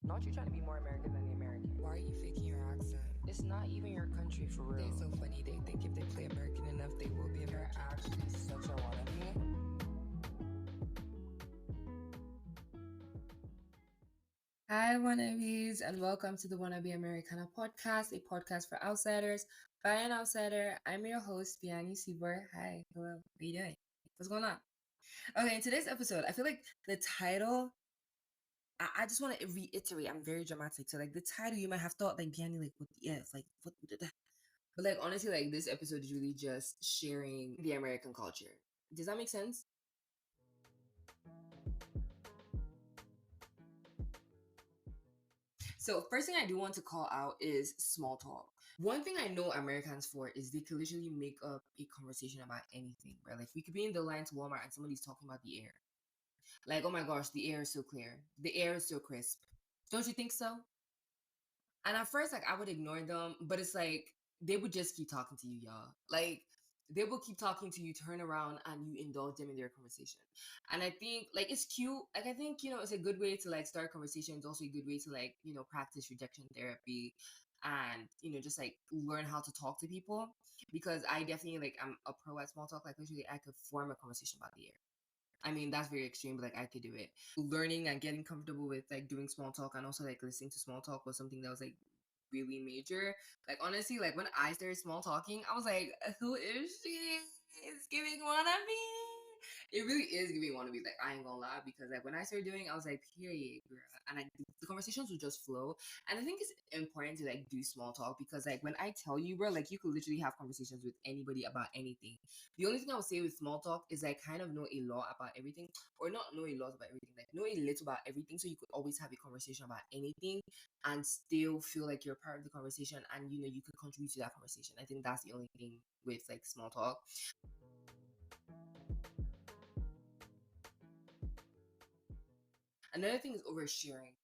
Not you trying to be more American than the American. Why are you faking your accent? It's not even your country for real. They're so funny. They think if they play American enough, they will be You're American. actually such a wannabe. Hi, wannabes, and welcome to the Wannabe Americana podcast, a podcast for outsiders by an outsider. I'm your host, Biani Isibor. Hi, hello, how you doing? What's going on? Okay, in today's episode, I feel like the title, I just want to reiterate, I'm very dramatic. So, like, the title, you might have thought, like, Biani, like, what the F? Like, what the... But, like, honestly, like, this episode is really just sharing the American culture. Does that make sense? So first thing I do want to call out is small talk. One thing I know Americans for is they can literally make up a conversation about anything, right? Like we could be in the line to Walmart and somebody's talking about the air. Like, oh my gosh, the air is so clear. The air is so crisp. Don't you think so? And at first, like, I would ignore them, but it's like they would just keep talking to you, y'all. Like, they will keep talking to you, turn around, and you indulge them in their conversation. And I think, like, it's cute. Like, I think, it's a good way to, like, start conversations. Also a good way to, like, practice rejection therapy and, just, like, learn how to talk to people. Because I definitely, like, I'm a pro at small talk. Like, literally, I could form a conversation about the air. I mean, that's very extreme, but like I could do it. Learning and getting comfortable with like doing small talk and also like listening to small talk was something that was like really major. Like honestly, like when I started small talking, I was like, who is she? It's giving wannabe. It really is giving wannabe. Like I ain't gonna lie, because like when I started doing, I was like, period, girl. And like the conversations would just flow. And I think it's important to like do small talk because like when I tell you, bro, like you could literally have conversations with anybody about anything. The only thing I would say with small talk is I kind of know a lot about everything, or not know a lot about everything, like know a little about everything, so you could always have a conversation about anything and still feel like you're part of the conversation and you could contribute to that conversation. I think that's the only thing with like small talk. Another thing is oversharing.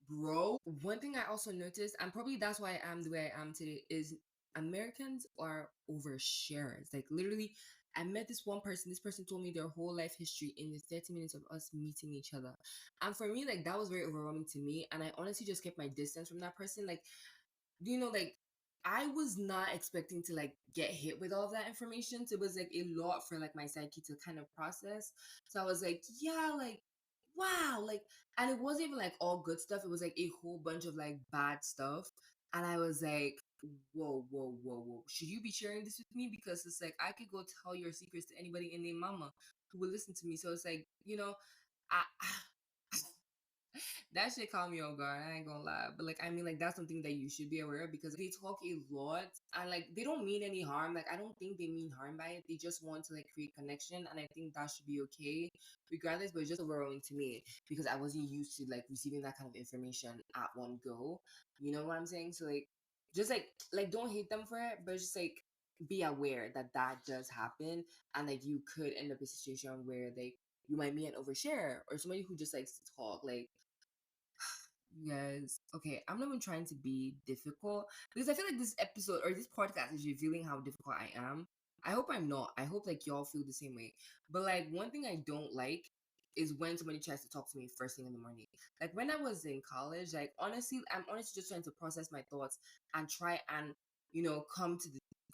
Bro, one thing I also noticed, and probably that's why I am the way I am today, is Americans are oversharers. Like literally, I met this one person. This person told me their whole life history in the 30 minutes of us meeting each other. And for me, like that was very overwhelming to me. And I honestly just kept my distance from that person. Like, like I was not expecting to like get hit with all of that information. So it was like a lot for like my psyche to kind of process. So I was like, yeah, like wow, like, and it wasn't even like all good stuff. It was like a whole bunch of like bad stuff. And I was like, whoa, whoa, whoa, whoa. Should you be sharing this with me? Because it's like I could go tell your secrets to anybody in their mama who will listen to me. So it's like, I that shit caught me off guard. I ain't gonna lie, but like I mean, like that's something that you should be aware of because they talk a lot and like they don't mean any harm. Like I don't think they mean harm by it. They just want to like create connection, and I think that should be okay, regardless. But it's just overwhelming to me because I wasn't used to like receiving that kind of information at one go. You know what I'm saying? So like, just like don't hate them for it, but just like be aware that that does happen, and like you could end up in a situation where like you might meet an overshare or somebody who just likes to talk like you guys, okay, I'm not even trying to be difficult because I feel like this episode or this podcast is revealing how difficult I am. I hope I'm not. I hope like y'all feel the same way. But like one thing I don't like is when somebody tries to talk to me first thing in the morning. Like when I was in college, like honestly, I'm honestly just trying to process my thoughts and try and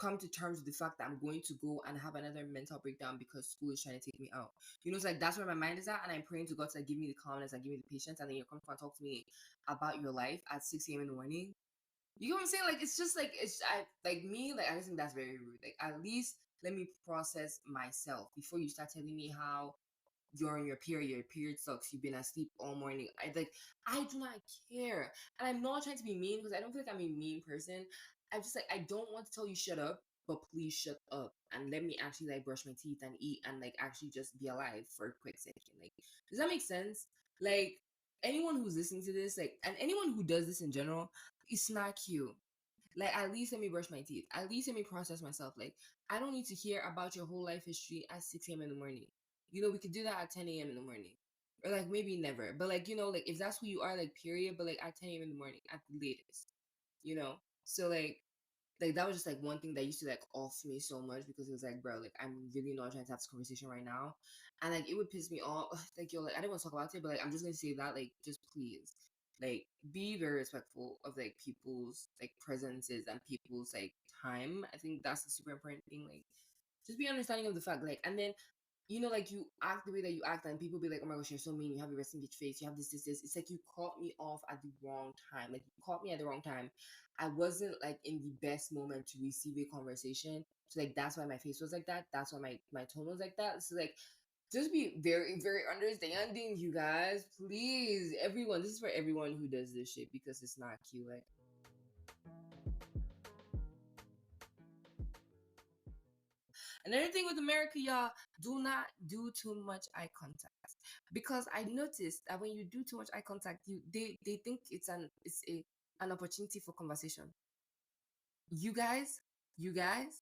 come to terms with the fact that I'm going to go and have another mental breakdown because school is trying to take me out. It's like that's where my mind is at, and I'm praying to God to like, give me the calmness and give me the patience, and then you come and talk to me about your life at 6 a.m. in the morning. You know what I'm saying? Like it's just like I just think that's very rude. Like at least let me process myself before you start telling me how you're on your period. Your period sucks. You've been asleep all morning. I do not care, and I'm not trying to be mean because I don't feel like I'm a mean person. I'm just like I don't want to tell you shut up, but please shut up and let me actually like brush my teeth and eat and like actually just be alive for a quick second. Like, does that make sense? Like anyone who's listening to this, like, and anyone who does this in general, it's not cute. Like, at least let me brush my teeth. At least let me process myself. Like, I don't need to hear about your whole life history at 6 a.m. in the morning. We could do that at 10 a.m. in the morning. Or, like, maybe never. But, like, like, if that's who you are, like, period. But, like, at 10 a.m. in the morning, at the latest. So, like, that was just, like, one thing that used to, like, off me so much because it was like, bro, like, I'm really not trying to have this conversation right now. And, like, it would piss me off. Like, yo, like, I didn't want to talk about it, but, like, I'm just going to say that, like, just please. Like, be very respectful of like people's like presences and people's like time. I think that's a super important thing. Like, just be understanding of the fact, like, and then like you act the way that you act, and people be like, "Oh my gosh, you're so mean. You have a resting bitch face. You have this. It's like you caught me off at the wrong time. Like, you caught me at the wrong time. I wasn't like in the best moment to receive a conversation. So like that's why my face was like that. That's why my tone was like that. So like, just be very, very understanding, you guys. Please, everyone. This is for everyone who does this shit because it's not cute. Like, another thing with America, y'all, do not do too much eye contact, because I noticed that when you do too much eye contact, they think it's an opportunity for conversation. You guys, you guys,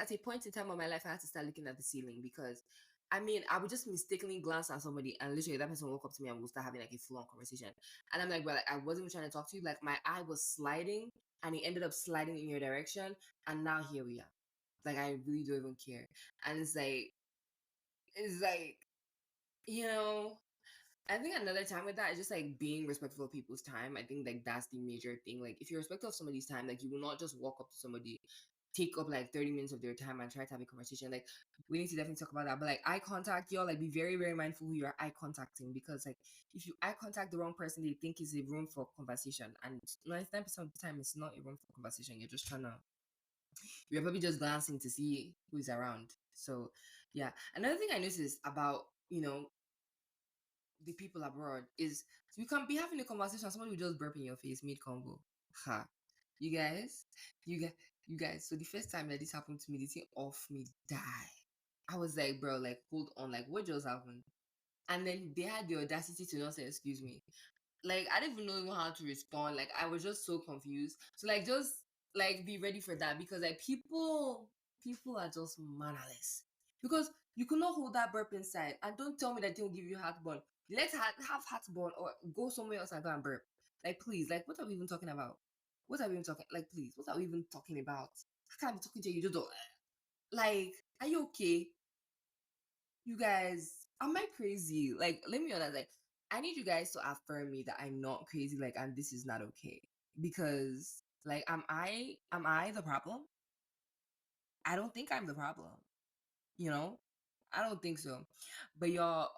at a point in time of my life, I had to start looking at the ceiling, because I mean, I would just mistakenly glance at somebody and literally that person will walk up to me and we'll start having like a full-on conversation. And I'm like, well, like, I wasn't even trying to talk to you. Like, my eye was sliding and it ended up sliding in your direction. And now here we are. Like, I really don't even care. And it's like, you know, I think another time with that is just like being respectful of people's time. I think like that's the major thing. Like, if you're respectful of somebody's time, like, you will not just walk up to somebody, take up like 30 minutes of their time and try to have a conversation. Like, we need to definitely talk about that. But like, eye contact, y'all, like, be very, very mindful who you're eye contacting, because like, if you eye contact the wrong person, they think it's a room for conversation. And 99% of the time, it's not a room for conversation. You're probably just glancing to see who's around. So yeah. Another thing I noticed about, the people abroad is you can be having a conversation, somebody will just burp in your face mid convo. Ha. You guys, you guys, you guys. So the first time that this happened to me, this thing off me die. I was like, bro, like, hold on, like, what just happened? And then they had the audacity to not say excuse me. Like, I didn't even know how to respond. Like, I was just so confused. So like, just like, be ready for that, because like, people are just mannerless, because you cannot hold that burp inside, and don't tell me that they will give you heartburn. Let's have heartburn, or go somewhere else and go and burp. Like, please, like, what are we even talking about? What are we even talking, like, please, what are we even talking about? I can't be talking to you, you just don't, like, are you okay? You guys, am I crazy? Like, let me honest, like, I need you guys to affirm me that I'm not crazy, like, and this is not okay. Because, like, am I the problem? I don't think I'm the problem. You know? I don't think so. But y'all,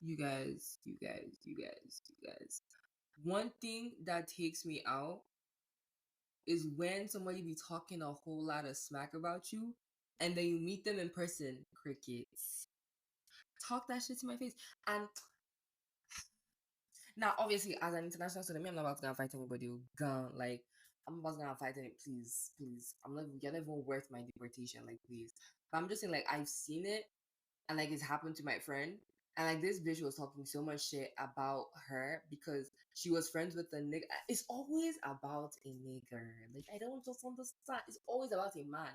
you guys. One thing that takes me out is when somebody be talking a whole lot of smack about you and then you meet them in person, crickets. Talk that shit to my face. And now, obviously, as an international student, me, I'm not about to go and fight anybody. Gun, like, I'm about to go and fight any. Please, please. You're not even worth my deportation. Like, please. But I'm just saying, like, I've seen it, and like, it's happened to my friend. And like, this bitch was talking so much shit about her because she was friends with a nigga. It's always about a nigger. Like, I don't just understand. It's always about a man.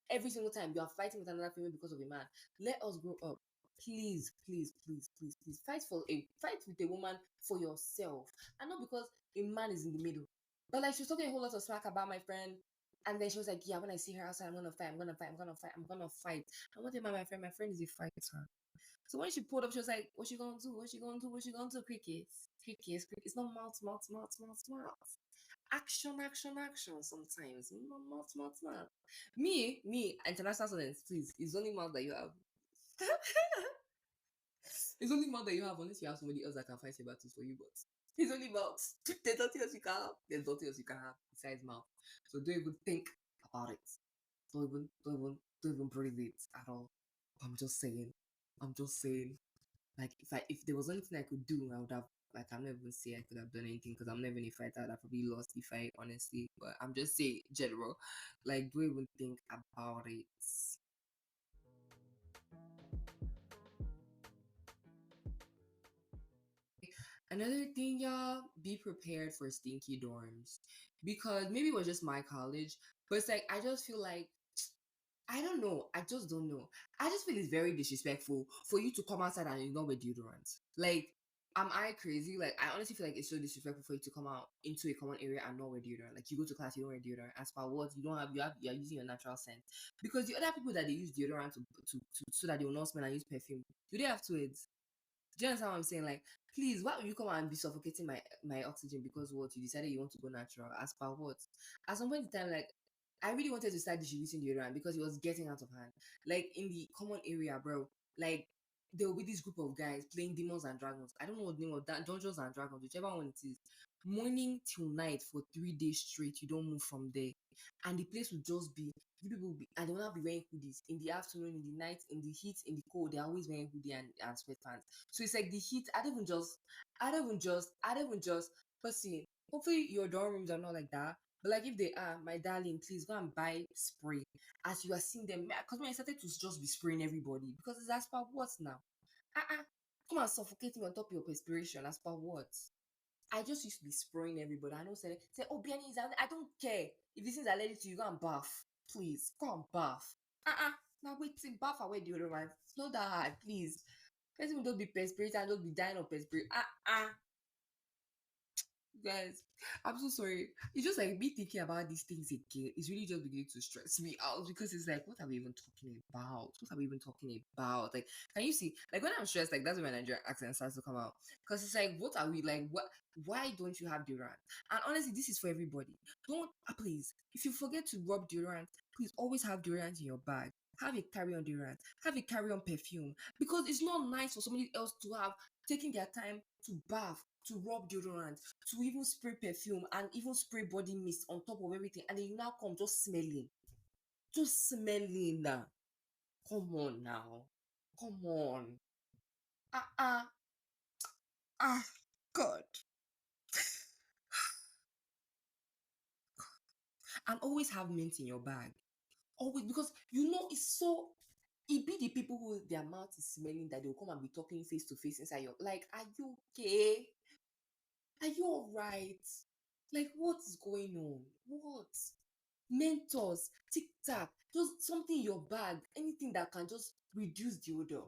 Every single time you are fighting with another female because of a man. Let us grow up. Please, please, please, please, please. Fight with a woman for yourself. And not because a man is in the middle. But like, she was talking a whole lot of smack about my friend. And then she was like, yeah, when I see her outside, I'm gonna fight. I want to tell my friend is a fighter. So when she pulled up, she was like, what she gonna do? What she gonna do? What she gonna do? Crickets. Crickets. It's not mouth. Action, action, action sometimes. Not mouth. Me, international students, please. It's only mouth that you have. It's only mouth that you have unless you have somebody else that can fight your battles for you, but it's only mouth. There's nothing else you can have. There's nothing else you can have besides mouth. So don't even think about it. Don't even breathe it at all. I'm just saying. Like, if there was anything I could do, I would have, like, I'm not even saying I could have done anything because I'm not even a fighter. I'd have probably lost the fight, honestly. But I'm just saying general. Like, don't even think about it. Another thing, y'all, be prepared for stinky dorms. Because maybe it was just my college, but it's like, I just feel like, I don't know. I just don't know. I just feel it's very disrespectful for you to come outside and you not wear deodorant. Like, am I crazy? Like, I honestly feel like it's so disrespectful for you to come out into a common area and not wear deodorant. Like, you go to class, you don't wear deodorant. As per what? You're using your natural scent. Because the other people that they use deodorant to so that they will not smell and use perfume, do they have twins? Do you understand what I'm saying? Like, please, why will you come and be suffocating my oxygen because what you decided you want to go natural? As per what? At some point in time, like I really wanted to start distributing deodorant because it was getting out of hand. Like in the common area, bro. Like there will be this group of guys playing Demons and Dragons. I don't know what the name of that, Dungeons and Dragons, whichever one it is. Morning till night for 3 days straight, you don't move from there. And the place will just be, the people will be, and they will not be wearing hoodies in the afternoon, in the night, in the heat, in the cold. They're always wearing hoodie and sweatpants. So it's like the heat. I don't even just. But see, hopefully your dorm rooms are not like that. But like if they are, my darling, please go and buy spray as you are seeing them. Because when I started to just be spraying everybody, because it's as per what now? Come and suffocate me on top of your perspiration as per what? I just used to be spraying everybody. I know say, oh Biani is I don't care. If this is allergic to you, go and bath. Please, go and bath. Now wait till bath away deodorant. It's not that hard, please. Let me don't be perspirating and don't be dying of perspiration. Guys, I'm so sorry. It's just like me thinking about these things again. It's really just beginning to stress me out because it's like, what are we even talking about? What are we even talking about? Like, can you see? Like when I'm stressed, like that's when my Nigerian accent starts to come out. Because it's like, what are we like? What? Why don't you have deodorant? And honestly, this is for everybody. Don't please. If you forget to rub deodorant, please always have deodorant in your bag. Have a carry-on deodorant. Have a carry-on perfume because it's not nice for somebody else to have taking their time to bath, to rub deodorant, to even spray perfume and even spray body mist on top of everything, and then you now come just smelling. Just smelling now. Come on now. Come on. Ah ah ah God. And always have mint in your bag. Always because you know it's so it be the people who their mouth is smelling that they'll come and be talking face to face inside your like, are you okay? Are you alright? Like what is going on? What? Mentors, tic tac, just something in your bag, anything that can just reduce the odor.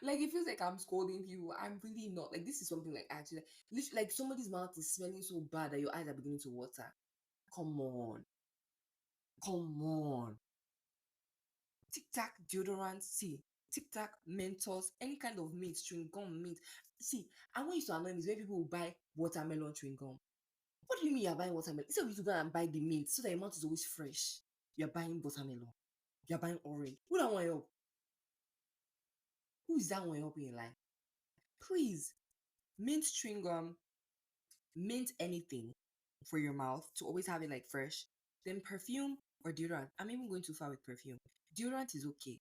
Like it feels like I'm scolding you. I'm really not. Like this is something like actually, literally, like somebody's mouth is smelling so bad that your eyes are beginning to water. Come on, come on. Tic tac deodorant, see. Tic tac Mentos, any kind of mint, chewing gum mint. See, and what used to annoy me is when people will buy watermelon chewing gum. What do you mean you're buying watermelon? Instead of you to go and buy the mint so that your mouth is always fresh, you're buying watermelon. You're buying orange. Who that want help? Who is that one helping in life? Please, mint chewing gum, mint anything for your mouth to always have it like fresh. Then perfume or deodorant. I'm even going too far with perfume. Deodorant is okay.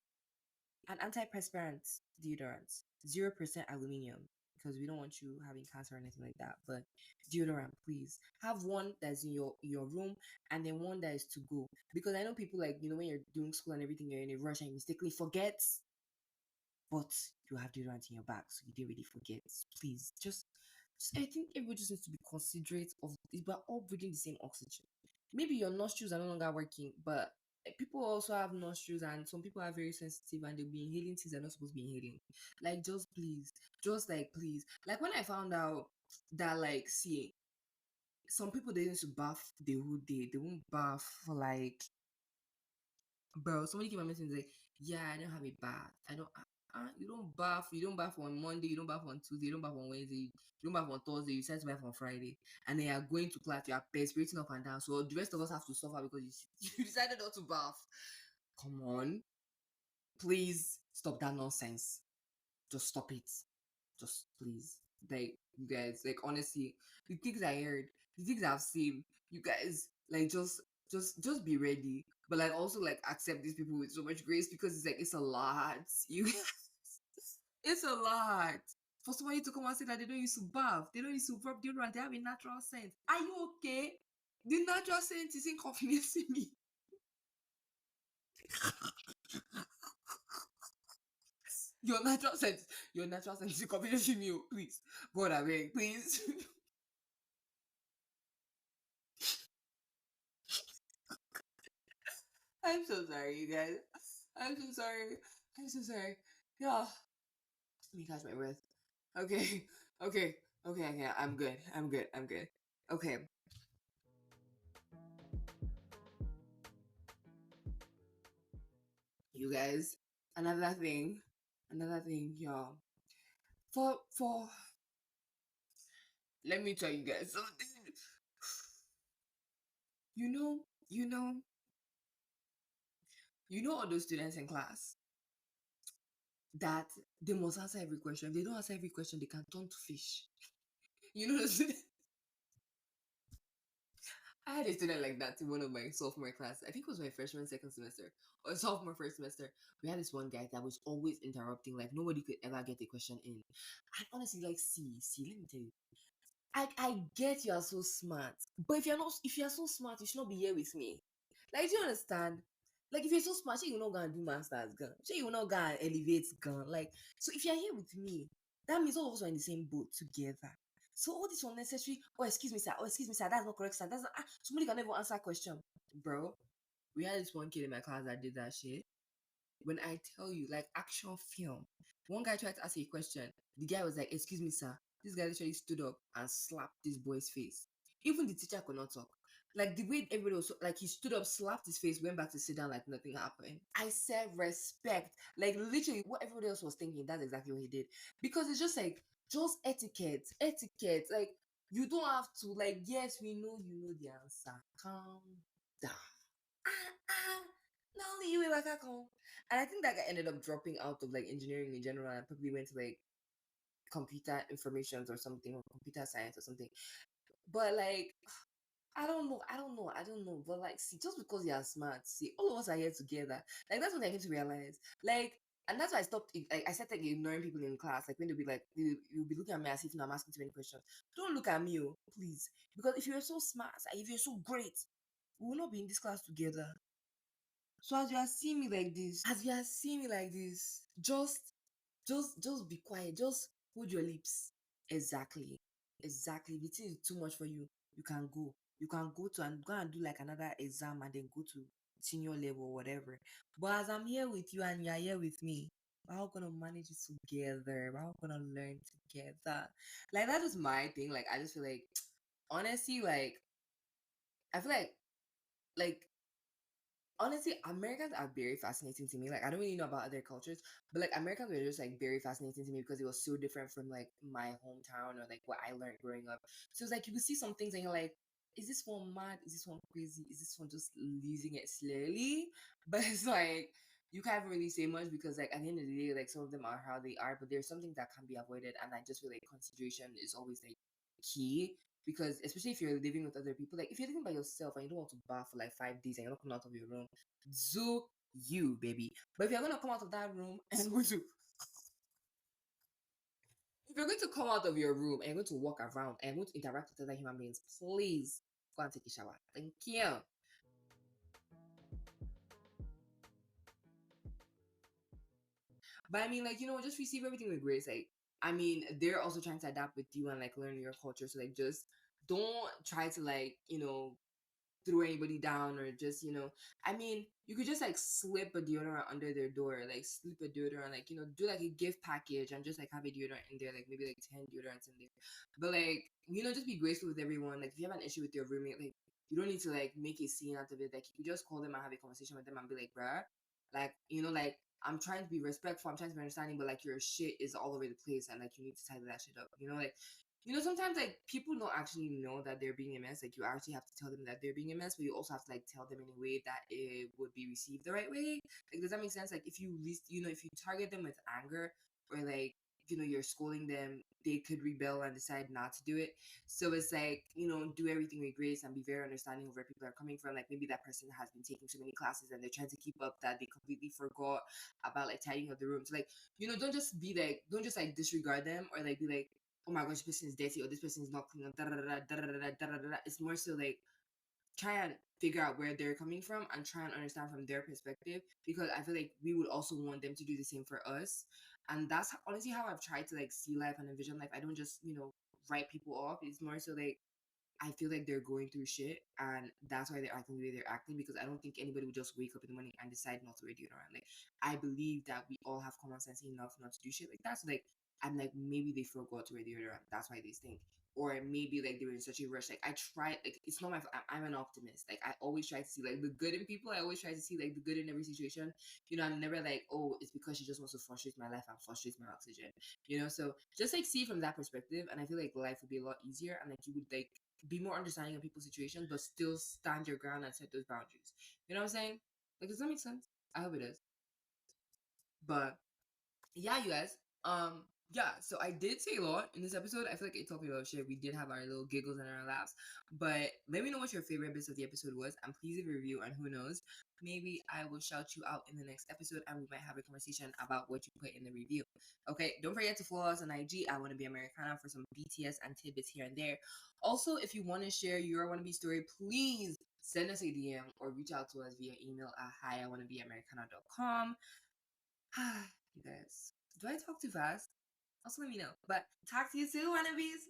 An antiperspirant deodorant, 0% aluminum because we don't want you having cancer or anything like that. But deodorant, please have one that's in your room and then one that is to go. Because I know people like when you're doing school and everything, you're in a rush and you mistakenly forget, but you have deodorant in your bag, so you didn't really forget. Please, I think everybody just needs to be considerate of this. We're all breathing the same oxygen. Maybe your nostrils are no longer working, but people also have nostrils, and some people are very sensitive and they'll be inhaling things they're not supposed to be inhaling. Like, just please, just like, please. Like, when I found out that, like, see, some people they used to bath the whole day, they won't bath for like, bro, somebody came and mentioned like, yeah, I don't have a bath. I don't. You don't bath. You don't bath on Monday. You don't bath on Tuesday. You don't bath on Wednesday. You don't bath on Thursday. You decide to bath on Friday, and then you are going to class. You are perspiring up and down. So the rest of us have to suffer because you decided not to bath. Come on, please stop that nonsense. Just stop it. Just please, like you guys, like honestly, the things I heard, the things I've seen, you guys, like just be ready, but like also like accept these people with so much grace because it's like it's a lot. You, it's a lot for somebody to come and say that they don't use to bath, they don't use to rub deodorant, they have a natural scent. Are you okay? The natural scent is inconveniencing me. Your natural scent is inconveniencing me. Oh, please, God, I beg, please. I'm so sorry, you guys. I'm so sorry. I'm so sorry. Yeah. Let me catch my breath. Okay. Okay. Okay. Okay. I'm good. I'm good. I'm good. Okay. You guys, another thing, y'all. For let me tell you guys something. You know, you know, you know all those students in class that they must answer every question. If they don't answer every question, they can turn to fish. You know those students? I had a student like that in one of my sophomore class. I think it was my freshman second semester or sophomore first semester. We had this one guy that was always interrupting, like nobody could ever get a question in. And honestly, like, see, let me tell you, I get you are so smart, but if you're so smart, you should not be here with me. Like, do you understand? Like, if you're so smart, you will not gonna do masters, gun. You will not gonna elevate, gun. Like, so if you're here with me, that means all of us are in the same boat together. So all this unnecessary, oh excuse me, sir, oh excuse me, sir, that's not correct, sir. That's not, somebody can never answer a question, bro. We had this one kid in my class that did that shit. When I tell you, like action film, one guy tried to ask a question. The guy was like, "Excuse me, sir." This guy literally stood up and slapped this boy's face. Even the teacher could not talk. Like the way everybody was like, he stood up, slapped his face, went back to sit down like nothing happened. I said respect. Like literally, what everybody else was thinking, that's exactly what he did. Because it's just like just etiquette. Like you don't have to like. Yes, we know you know the answer. Calm down. Not only you like home. And I think that guy ended up dropping out of like engineering in general and probably went to like computer informations or something or computer science or something. But like I don't know. But like see, just because you are smart, see, all of us are here together. Like that's what I came to realize. Like and that's why I stopped. I started ignoring people in class. Like when they'll be like, you'll be looking at me as if I'm asking too many questions. Don't look at me, oh, please. Because if you're so smart, if you're so great, we will not be in this class together. So as you are seeing me like this, just be quiet. Just hold your lips. Exactly. Exactly. If it is too much for you, you can go. You can go to and go and do like another exam and then go to senior level or whatever. But as I'm here with you and you're here with me, we're all gonna manage it together. We're all gonna learn together. Like that is my thing. Like I just feel like honestly, like I feel like honestly, Americans are very fascinating to me. Like, I don't really know about other cultures, but like Americans were just like very fascinating to me because it was so different from like my hometown or like what I learned growing up. So it's like you will see some things and you're like, is this one mad? Is this one crazy? Is this one just losing it slowly? But it's like you can't really say much because like at the end of the day, like some of them are how they are, but there's something that can be avoided, and I just feel like consideration is always like key because especially if you're living with other people, like if you're living by yourself and you don't want to bath for like 5 days and you're not coming out of your room, do you, baby. But if you're gonna come out of that room and go to if you're going to come out of your room and you're going to walk around and you're going to interact with other human beings, please go and take a shower. Thank you. But I mean, like, just receive everything with grace. Like, I mean, they're also trying to adapt with you and like learn your culture. So like just don't try to like, throw anybody down or just I mean you could just like slip a deodorant under their door, like slip a deodorant, like do like a gift package and just like have a deodorant in there, like maybe like 10 deodorants in there. But like just be graceful with everyone. Like if you have an issue with your roommate, like you don't need to like make a scene out of it. Like you just call them and have a conversation with them and be like, bruh, like like I'm trying to be respectful, I'm trying to be understanding, but like your shit is all over the place and like you need to tidy that shit up, like sometimes like people don't actually know that they're being a mess. Like you actually have to tell them that they're being a mess, but you also have to like tell them in a way that it would be received the right way. Like, does that make sense? Like if you least, if you target them with anger or like, you're scolding them, they could rebel and decide not to do it. So it's like, do everything with grace and be very understanding of where people are coming from. Like maybe that person has been taking so many classes and they're trying to keep up that they completely forgot about like tidying up the room. So like, don't just like disregard them or like be like, oh my gosh, this person is dirty or this person is not clean. It's more so like try and figure out where they're coming from and try and understand from their perspective, because I feel like we would also want them to do the same for us. And that's honestly how I've tried to like see life and envision life. I don't just write people off. It's more so like I feel like they're going through shit and that's why they're acting the way they're acting, because I don't think anybody would just wake up in the morning and decide not to wear deodorant. Like I believe that we all have common sense enough not to do shit like that. So like I'm like maybe they forgot to wear deodorant. That's why they stink. or maybe like they were in such a rush. Like I try, like it's not my I'm an optimist. Like I always try to see like the good in people. I always try to see like the good in every situation. I'm never like, oh, it's because she just wants to frustrate my life and frustrate my oxygen. So just like see from that perspective, and I feel like life would be a lot easier, and like you would like be more understanding of people's situations, but still stand your ground and set those boundaries. You know what I'm saying? Like, does that make sense? I hope it does. But yeah, you guys. Yeah, so I did say a lot in this episode. I feel like it talked about shit. We did have our little giggles and our laughs. But let me know what your favorite bits of the episode was, and please leave a review, and who knows, maybe I will shout you out in the next episode and we might have a conversation about what you put in the review. Okay, don't forget to follow us on IG at Wannabe Americana for some BTS and tidbits here and there. Also, if you want to share your Wannabe story, please send us a DM or reach out to us via email at hi@wannabeamericana.com. You guys, do I talk too fast? Also, let me know. But talk to you soon, wannabes.